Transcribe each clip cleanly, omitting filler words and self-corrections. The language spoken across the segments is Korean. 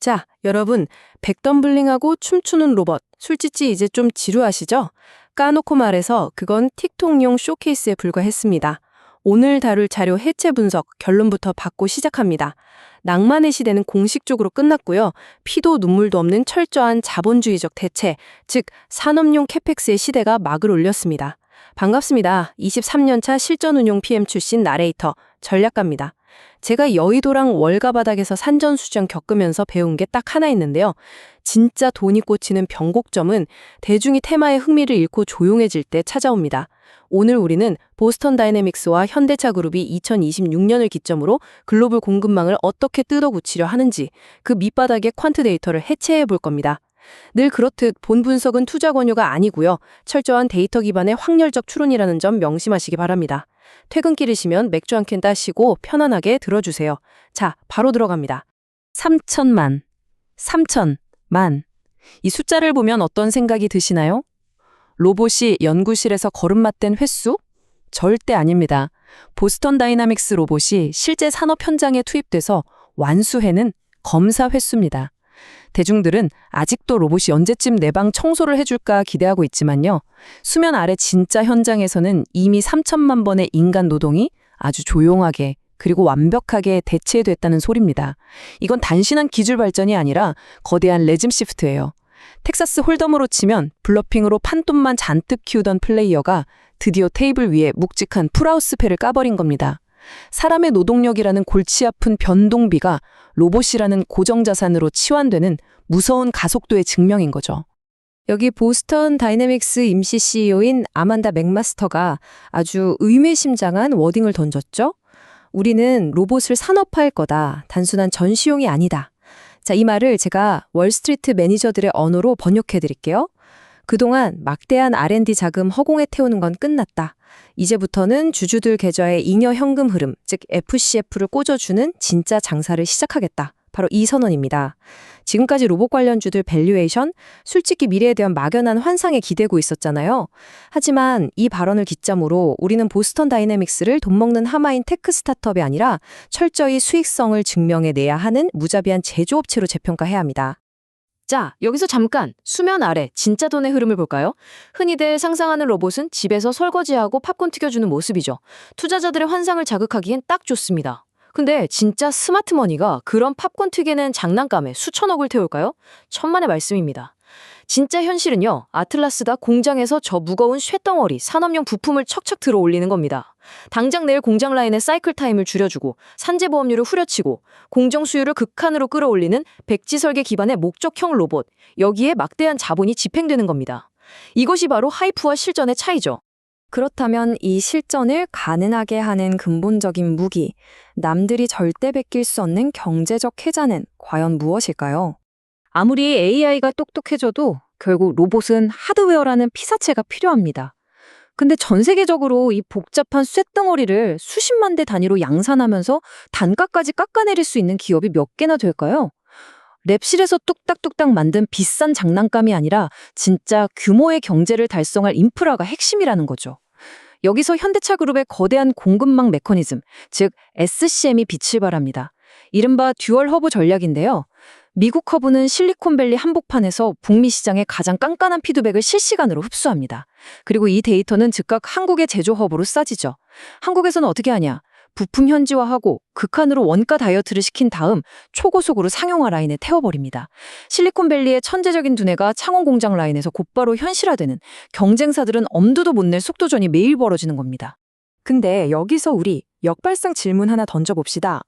자, 여러분, 백덤블링하고 춤추는 로봇, 솔직히 이제 좀 지루하시죠? 까놓고 말해서 그건 틱톡용 쇼케이스에 불과했습니다. 오늘 다룰 자료 해체 분석, 결론부터 받고 시작합니다. 낭만의 시대는 공식적으로 끝났고요. 피도 눈물도 없는 철저한 자본주의적 대체, 즉 산업용 캐펙스의 시대가 막을 올렸습니다. 반갑습니다. 23년차 실전운용 PM 출신 나레이터, 전략가입니다. 제가 여의도랑 월가바닥에서 산전수전 겪으면서 배운 게 딱 하나 있는데요. 진짜 돈이 꽂히는 변곡점은 대중이 테마에 흥미를 잃고 조용해질 때 찾아옵니다. 오늘 우리는 보스턴 다이내믹스와 현대차 그룹이 2026년을 기점으로 글로벌 공급망을 어떻게 뜯어고치려 하는지 그 밑바닥의 퀀트 데이터를 해체해 볼 겁니다. 늘 그렇듯 본 분석은 투자 권유가 아니고요. 철저한 데이터 기반의 확률적 추론이라는 점 명심하시기 바랍니다. 퇴근길이시면 맥주 한 캔 따시고 편안하게 들어주세요. 자, 바로 들어갑니다. 3천만, 3천만. 이 숫자를 보면 어떤 생각이 드시나요? 로봇이 연구실에서 걸음맞댄 횟수? 절대 아닙니다. 보스턴 다이나믹스 로봇이 실제 산업 현장에 투입돼서 완수해는 검사 횟수입니다. 대중들은 아직도 로봇이 언제쯤 내 방 청소를 해줄까 기대하고 있지만요. 수면 아래 진짜 현장에서는 이미 3천만 번의 인간 노동이 아주 조용하게 그리고 완벽하게 대체됐다는 소리입니다. 이건 단순한 기술 발전이 아니라 거대한 레짐 시프트예요. 텍사스 홀덤으로 치면 블러핑으로 판돈만 잔뜩 키우던 플레이어가 드디어 테이블 위에 묵직한 풀하우스패를 까버린 겁니다. 사람의 노동력이라는 골치 아픈 변동비가 로봇이라는 고정자산으로 치환되는 무서운 가속도의 증명인 거죠. 여기 보스턴 다이내믹스 임시 CEO인 아만다 맥마스터가 아주 의미심장한 워딩을 던졌죠. 우리는 로봇을 산업화할 거다. 단순한 전시용이 아니다. 자, 이 말을 제가 월스트리트 매니저들의 언어로 번역해 드릴게요. 그동안 막대한 R&D 자금 허공에 태우는 건 끝났다. 이제부터는 주주들 계좌에 잉여 현금 흐름, 즉 FCF를 꽂아주는 진짜 장사를 시작하겠다. 바로 이 선언입니다. 지금까지 로봇 관련주들 밸류에이션, 솔직히 미래에 대한 막연한 환상에 기대고 있었잖아요. 하지만 이 발언을 기점으로 우리는 보스턴 다이내믹스를 돈 먹는 하마인 테크 스타트업이 아니라 철저히 수익성을 증명해내야 하는 무자비한 제조업체로 재평가해야 합니다. 자, 여기서 잠깐 수면 아래 진짜 돈의 흐름을 볼까요? 흔히들 상상하는 로봇은 집에서 설거지하고 팝콘 튀겨주는 모습이죠. 투자자들의 환상을 자극하기엔 딱 좋습니다. 근데 진짜 스마트머니가 그런 팝콘 튀기는 장난감에 수천억을 태울까요? 천만의 말씀입니다. 진짜 현실은요, 아틀라스다 공장에서 저 무거운 쇳덩어리 산업용 부품을 척척 들어 올리는 겁니다. 당장 내일 공장 라인의 사이클 타임을 줄여주고 산재보험료를 후려치고 공정 수율을 극한으로 끌어올리는 백지 설계 기반의 목적형 로봇, 여기에 막대한 자본이 집행되는 겁니다. 이것이 바로 하이프와 실전의 차이죠. 그렇다면 이 실전을 가능하게 하는 근본적인 무기, 남들이 절대 베낄 수 없는 경제적 혜자는 과연 무엇일까요? 아무리 AI가 똑똑해져도 결국 로봇은 하드웨어라는 피사체가 필요합니다. 근데 전 세계적으로 이 복잡한 쇳덩어리를 수십만 대 단위로 양산하면서 단가까지 깎아내릴 수 있는 기업이 몇 개나 될까요? 랩실에서 뚝딱뚝딱 만든 비싼 장난감이 아니라 진짜 규모의 경제를 달성할 인프라가 핵심이라는 거죠. 여기서 현대차 그룹의 거대한 공급망 메커니즘, 즉 SCM이 빛을 발합니다. 이른바 듀얼 허브 전략인데요. 미국 허브는 실리콘밸리 한복판에서 북미 시장의 가장 깐깐한 피드백을 실시간으로 흡수합니다. 그리고 이 데이터는 즉각 한국의 제조 허브로 싸지죠. 한국에서는 어떻게 하냐? 부품 현지화하고 극한으로 원가 다이어트를 시킨 다음 초고속으로 상용화 라인에 태워버립니다. 실리콘밸리의 천재적인 두뇌가 창원 공장 라인에서 곧바로 현실화되는, 경쟁사들은 엄두도 못 낼 속도전이 매일 벌어지는 겁니다. 근데 여기서 우리 역발상 질문 하나 던져봅시다.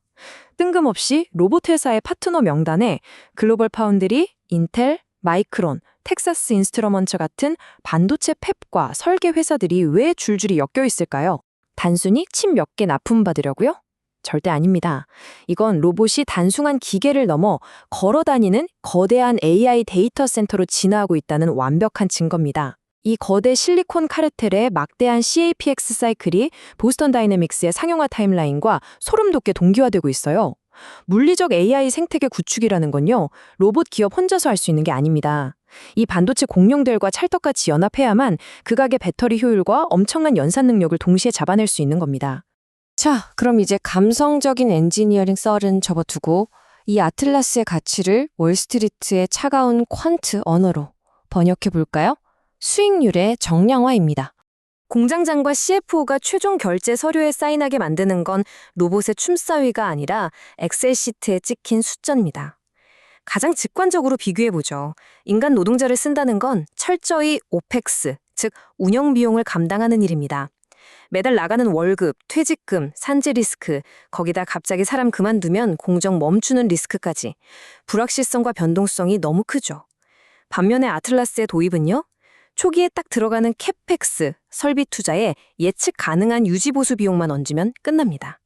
뜬금없이 로봇 회사의 파트너 명단에 글로벌 파운드리, 인텔, 마이크론, 텍사스 인스트루먼트 같은 반도체 팹과 설계 회사들이 왜 줄줄이 엮여 있을까요? 단순히 칩 몇 개 납품받으려고요? 절대 아닙니다. 이건 로봇이 단순한 기계를 넘어 걸어다니는 거대한 AI 데이터 센터로 진화하고 있다는 완벽한 증거입니다. 이 거대 실리콘 카르텔의 막대한 CAPX 사이클이 보스턴 다이내믹스의 상용화 타임라인과 소름 돋게 동기화되고 있어요. 물리적 AI 생태계 구축이라는 건요, 로봇 기업 혼자서 할 수 있는 게 아닙니다. 이 반도체 공룡들과 찰떡같이 연합해야만 극악의 배터리 효율과 엄청난 연산 능력을 동시에 잡아낼 수 있는 겁니다. 자, 그럼 이제 감성적인 엔지니어링 썰은 접어두고 이 아틀라스의 가치를 월스트리트의 차가운 퀀트 언어로 번역해 볼까요? 수익률의 정량화입니다. 공장장과 CFO가 최종 결제 서류에 사인하게 만드는 건 로봇의 춤사위가 아니라 엑셀 시트에 찍힌 숫자입니다. 가장 직관적으로 비교해보죠. 인간 노동자를 쓴다는 건 철저히 오펙스, 즉 운영 비용을 감당하는 일입니다. 매달 나가는 월급, 퇴직금, 산재 리스크, 거기다 갑자기 사람 그만두면 공정 멈추는 리스크까지 불확실성과 변동성이 너무 크죠. 반면에 아틀라스의 도입은요? 초기에 딱 들어가는 캐펙스, 설비 투자에 예측 가능한 유지보수 비용만 얹으면 끝납니다.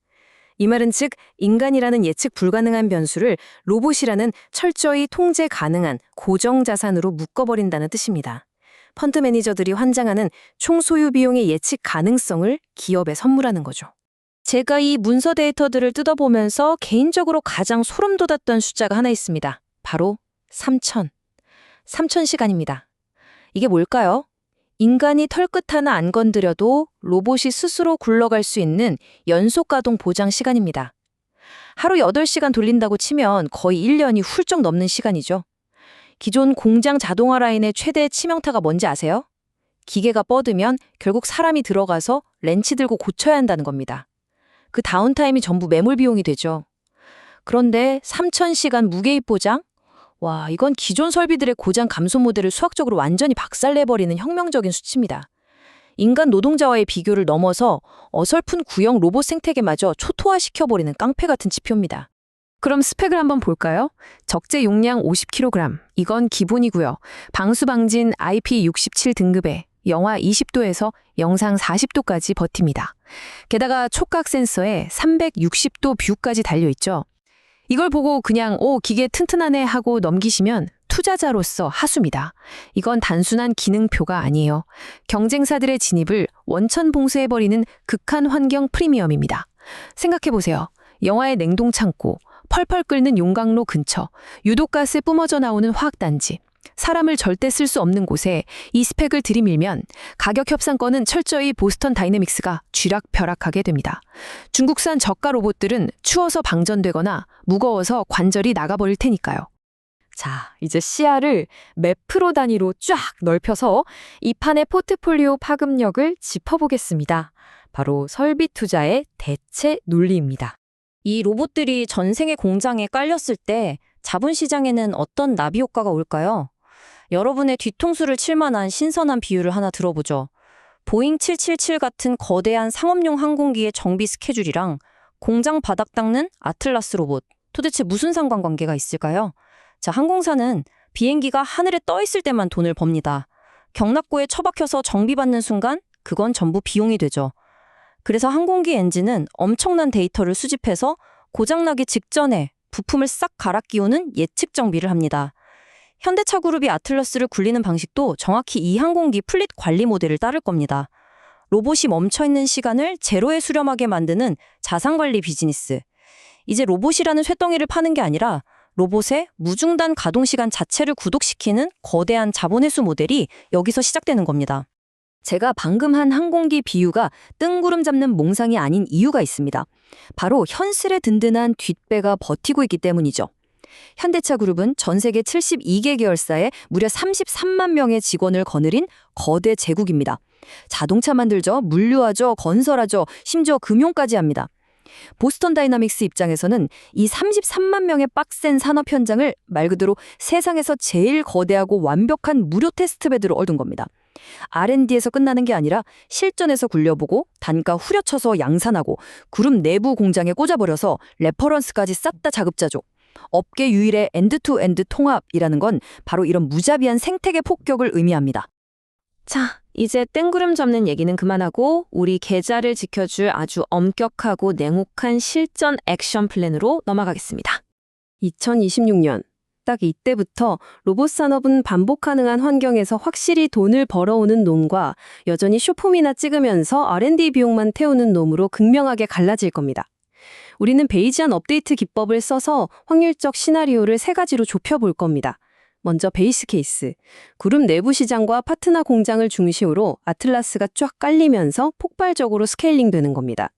이 말은 즉 인간이라는 예측 불가능한 변수를 로봇이라는 철저히 통제 가능한 고정자산으로 묶어버린다는 뜻입니다. 펀드 매니저들이 환장하는 총소유 비용의 예측 가능성을 기업에 선물하는 거죠. 제가 이 문서 데이터들을 뜯어보면서 개인적으로 가장 소름 돋았던 숫자가 하나 있습니다. 바로 3,000시간입니다. 이게 뭘까요? 인간이 털끝 하나 안 건드려도 로봇이 스스로 굴러갈 수 있는 연속 가동 보장 시간입니다. 하루 8시간 돌린다고 치면 거의 1년이 훌쩍 넘는 시간이죠. 기존 공장 자동화 라인의 최대 치명타가 뭔지 아세요? 기계가 뻗으면 결국 사람이 들어가서 렌치 들고 고쳐야 한다는 겁니다. 그 다운타임이 전부 매몰 비용이 되죠. 그런데 3,000시간 무게입 보장? 와, 이건 기존 설비들의 고장 감소 모델을 수학적으로 완전히 박살내버리는 혁명적인 수치입니다. 인간 노동자와의 비교를 넘어서 어설픈 구형 로봇 생태계마저 초토화시켜버리는 깡패 같은 지표입니다. 그럼 스펙을 한번 볼까요? 적재 용량 50kg. 이건 기본이고요. 방수 방진 IP67 등급에 영하 20도에서 영상 40도까지 버팁니다. 게다가 촉각 센서에 360도 뷰까지 달려있죠. 이걸 보고 그냥 기계 튼튼하네 하고 넘기시면 투자자로서 하수입니다. 이건 단순한 기능표가 아니에요. 경쟁사들의 진입을 원천봉쇄해버리는 극한 환경 프리미엄입니다. 생각해보세요. 영화의 냉동창고, 펄펄 끓는 용광로 근처, 유독가스 뿜어져 나오는 화학단지, 사람을 절대 쓸 수 없는 곳에 이 스펙을 들이밀면 가격 협상권은 철저히 보스턴 다이내믹스가 쥐락펴락하게 됩니다. 중국산 저가 로봇들은 추워서 방전되거나 무거워서 관절이 나가버릴 테니까요. 자, 이제 시야를 매프로 단위로 쫙 넓혀서 이 판의 포트폴리오 파급력을 짚어보겠습니다. 바로 설비 투자의 대체 논리입니다. 이 로봇들이 전생의 공장에 깔렸을 때 자본시장에는 어떤 나비 효과가 올까요? 여러분의 뒤통수를 칠 만한 신선한 비유를 하나 들어보죠. 보잉 777 같은 거대한 상업용 항공기의 정비 스케줄이랑 공장 바닥 닦는 아틀라스 로봇, 도대체 무슨 상관관계가 있을까요? 자, 항공사는 비행기가 하늘에 떠 있을 때만 돈을 법니다. 경납고에 처박혀서 정비받는 순간 그건 전부 비용이 되죠. 그래서 항공기 엔진은 엄청난 데이터를 수집해서 고장나기 직전에 부품을 싹 갈아 끼우는 예측 정비를 합니다. 현대차 그룹이 아틀라스를 굴리는 방식도 정확히 이 항공기 플릿 관리 모델을 따를 겁니다. 로봇이 멈춰있는 시간을 제로에 수렴하게 만드는 자산관리 비즈니스. 이제 로봇이라는 쇳덩이를 파는 게 아니라 로봇의 무중단 가동 시간 자체를 구독시키는 거대한 자본회수 모델이 여기서 시작되는 겁니다. 제가 방금 한 항공기 비유가 뜬구름 잡는 몽상이 아닌 이유가 있습니다. 바로 현슬의 든든한 뒷배가 버티고 있기 때문이죠. 현대차 그룹은 전 세계 72개 계열사에 무려 33만 명의 직원을 거느린 거대 제국입니다. 자동차 만들죠, 물류하죠, 건설하죠, 심지어 금융까지 합니다. 보스턴 다이나믹스 입장에서는 이 33만 명의 빡센 산업 현장을 말 그대로 세상에서 제일 거대하고 완벽한 무료 테스트베드로 얻은 겁니다. R&D에서 끝나는 게 아니라 실전에서 굴려보고 단가 후려쳐서 양산하고 그룹 내부 공장에 꽂아버려서 레퍼런스까지 싹 다 자급자족. 업계 유일의 엔드투엔드 통합이라는 건 바로 이런 무자비한 생태계 폭격을 의미합니다. 자, 이제 땡구름 잡는 얘기는 그만하고 우리 계좌를 지켜줄 아주 엄격하고 냉혹한 실전 액션 플랜으로 넘어가겠습니다. 2026년, 딱 이때부터 로봇 산업은 반복 가능한 환경에서 확실히 돈을 벌어오는 놈과 여전히 쇼폼이나 찍으면서 R&D 비용만 태우는 놈으로 극명하게 갈라질 겁니다. 우리는 베이지안 업데이트 기법을 써서 확률적 시나리오를 3가지로 좁혀볼 겁니다. 먼저 베이스 케이스, 그룹 내부 시장과 파트너 공장을 중심으로 아틀라스가 쫙 깔리면서 폭발적으로 스케일링 되는 겁니다.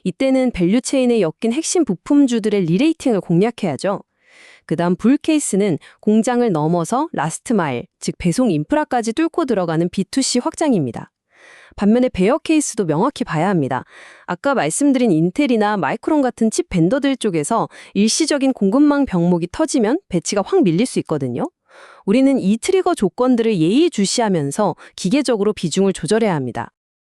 이때는 밸류체인에 엮인 핵심 부품주들의 리레이팅을 공략해야죠. 그다음 불 케이스는 공장을 넘어서 라스트 마일, 즉 배송 인프라까지 뚫고 들어가는 B2C 확장입니다. 반면에 베어 케이스도 명확히 봐야 합니다. 아까 말씀드린 인텔이나 마이크론 같은 칩 벤더들 쪽에서 일시적인 공급망 병목이 터지면 배치가 확 밀릴 수 있거든요. 우리는 이 트리거 조건들을 예의주시하면서 기계적으로 비중을 조절해야 합니다.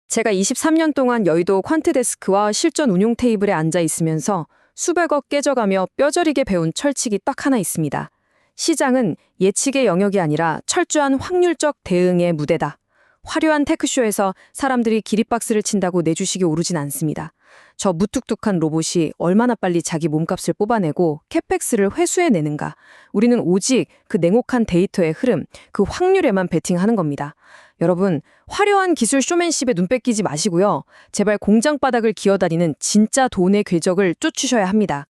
제가 23년 동안 여의도 퀀트데스크와 실전 운용 테이블에 앉아 있으면서 수백억 깨져가며 뼈저리게 배운 철칙이 딱 하나 있습니다. 시장은 예측의 영역이 아니라 철저한 확률적 대응의 무대다. 화려한 테크쇼에서 사람들이 기립박수를 친다고 내 주식이 오르진 않습니다. 저 무뚝뚝한 로봇이 얼마나 빨리 자기 몸값을 뽑아내고 캐펙스를 회수해내는가. 우리는 오직 그 냉혹한 데이터의 흐름, 그 확률에만 베팅하는 겁니다. 여러분, 화려한 기술 쇼맨십에 눈 뺏기지 마시고요. 제발 공장 바닥을 기어다니는 진짜 돈의 궤적을 쫓으셔야 합니다.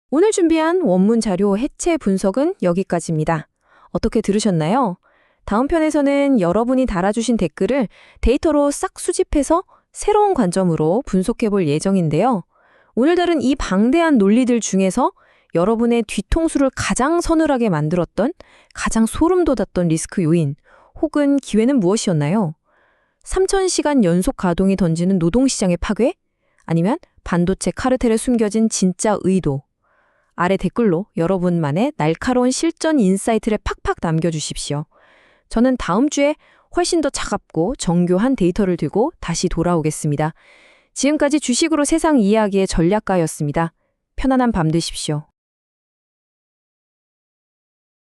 오늘 준비한 원문 자료 해체 분석은 여기까지입니다. 어떻게 들으셨나요? 다음 편에서는 여러분이 달아주신 댓글을 데이터로 싹 수집해서 새로운 관점으로 분석해 볼 예정인데요. 오늘 다룬 이 방대한 논리들 중에서 여러분의 뒤통수를 가장 서늘하게 만들었던, 가장 소름 돋았던 리스크 요인 혹은 기회는 무엇이었나요? 3,000시간 연속 가동이 던지는 노동시장의 파괴? 아니면 반도체 카르텔에 숨겨진 진짜 의도? 아래 댓글로 여러분만의 날카로운 실전 인사이트를 팍팍 남겨주십시오. 저는 다음 주에 훨씬 더 차갑고 정교한 데이터를 들고 다시 돌아오겠습니다. 지금까지 주식으로 세상 이야기의 전략가였습니다. 편안한 밤 되십시오.